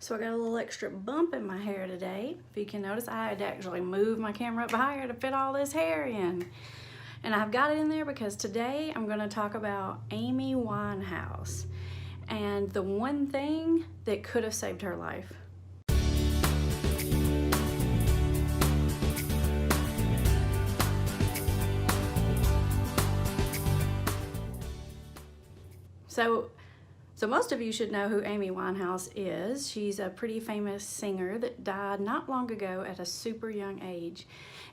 So I got a little extra bump in my hair today. If you can notice, I had to actually move my camera up higher to fit all this hair in. And I've got it in there because today I'm going to talk about Amy Winehouse and the one thing that could have saved her life. So most of you should know who Amy Winehouse is. She's a pretty famous singer that died not long ago at a super young age.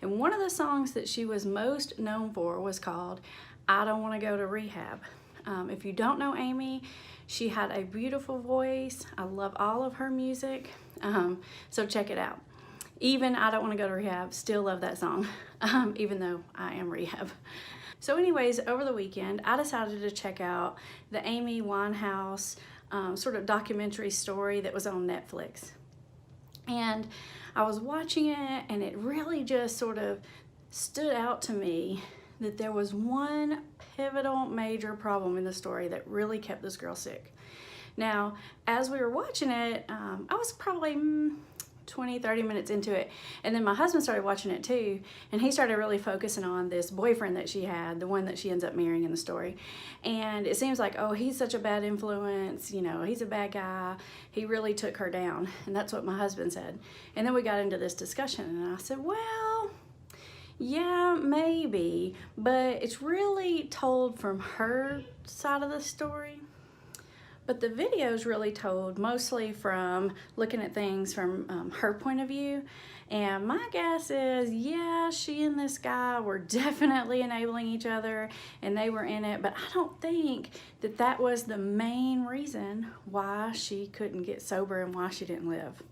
And one of the songs that she was most known for was called I Don't Want to Go to Rehab. If you don't know Amy, she had a beautiful voice. I love all of her music, so check it out. Even I Don't Want to Go to Rehab, still love that song, even though I am Rehab. So anyways, over the weekend, I decided to check out the Amy Winehouse sort of documentary story that was on Netflix. And I was watching it, and it really just sort of stood out to me that there was one pivotal major problem in the story that really kept this girl sick. Now, as we were watching it, I was probably 20-30 minutes into it, and then my husband started watching it too, and he started really focusing on this boyfriend that she had, the one that she ends up marrying in the story. And it seems like, oh, he's such a bad influence, you know, he's a bad guy, he really took her down. And that's what my husband said. And then we got into this discussion, and I said, well, yeah, maybe, but it's really told from her side of the story. But the video is really told mostly from looking at things from her point of view. And my guess is, yeah, she and this guy were definitely enabling each other and they were in it, but I don't think that that was the main reason why she couldn't get sober and why she didn't live.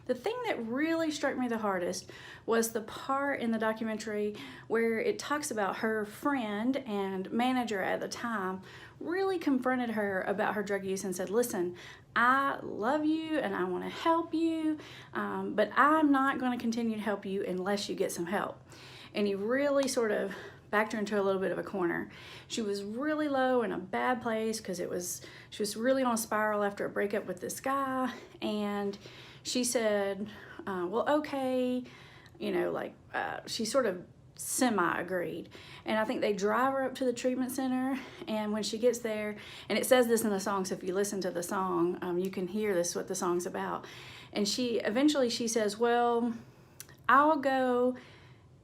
The thing that really struck me the hardest was the part in the documentary where it talks about her friend and manager at the time really confronted her about her drug use and said, listen, I love you and I want to help you, but I'm not going to continue to help you unless you get some help. And he really sort of backed her into a little bit of a corner. She was really low in a bad place because she was really on a spiral after a breakup with this guy, and she said, well, okay, you know, like she sort of semi-agreed. And I think they drive her up to the treatment center, and when she gets there, and it says this in the song, so if you listen to the song, you can hear this, what the song's about. And she says, well, I'll go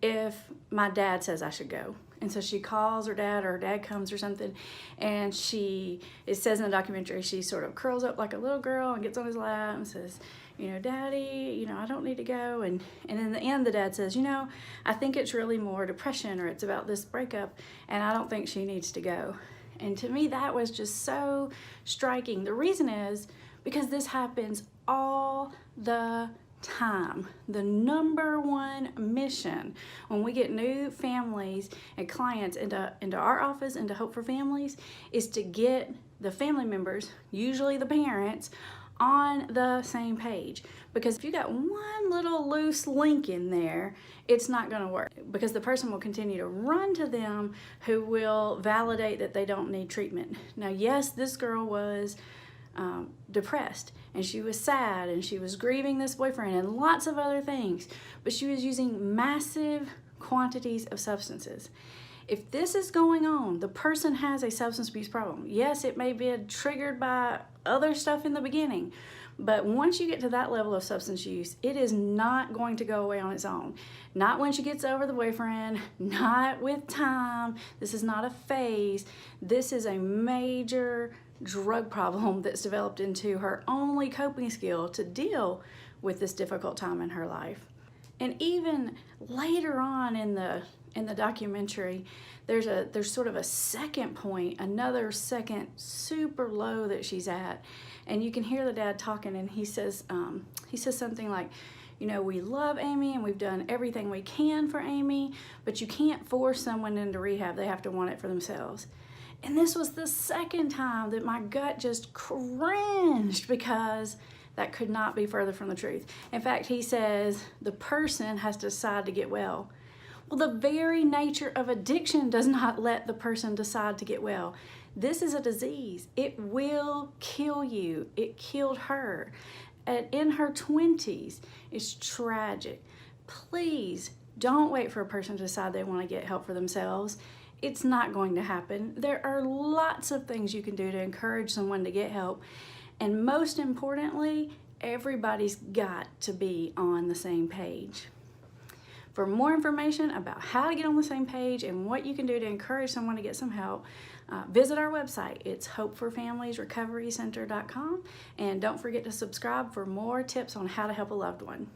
if my dad says I should go. And so she calls her dad, or her dad comes or something, and it says in the documentary, she sort of curls up like a little girl and gets on his lap and says, you know, Daddy, you know, I don't need to go. And in the end, the dad says, you know, I think it's really more depression, or it's about this breakup, and I don't think she needs to go. And to me, that was just so striking. The reason is because this happens all the time. The number one mission when we get new families and clients into our office, into Hope for Families, is to get the family members, usually the parents, on the same page. Because if you got one little loose link in there, it's not going to work, because the person will continue to run to them who will validate that they don't need treatment. Now, yes, this girl was depressed, and she was sad, and she was grieving this boyfriend and lots of other things, but she was using massive quantities of substances. If this is going on, the person has a substance abuse problem. Yes, it may be triggered by other stuff in the beginning, but once you get to that level of substance use, it is not going to go away on its own. Not when she gets over the boyfriend, not with time. This is not a phase. This is a major drug problem that's developed into her only coping skill to deal with this difficult time in her life. And even later on in the documentary, there's sort of a second point, another second super low that she's at, and you can hear the dad talking, and he says something like, you know, we love Amy and we've done everything we can for Amy, but you can't force someone into rehab. They have to want it for themselves. And this was the second time that my gut just cringed, because that could not be further from the truth. In fact, he says the person has to decide to get well. Well, the very nature of addiction does not let the person decide to get well. This is a disease. It will kill you. It killed her. in her 20s is tragic. Please don't wait for a person to decide they want to get help for themselves. It's not going to happen. There are lots of things you can do to encourage someone to get help. And most importantly, everybody's got to be on the same page. For more information about how to get on the same page and what you can do to encourage someone to get some help, visit our website. It's hopeforfamiliesrecoverycenter.com. And don't forget to subscribe for more tips on how to help a loved one.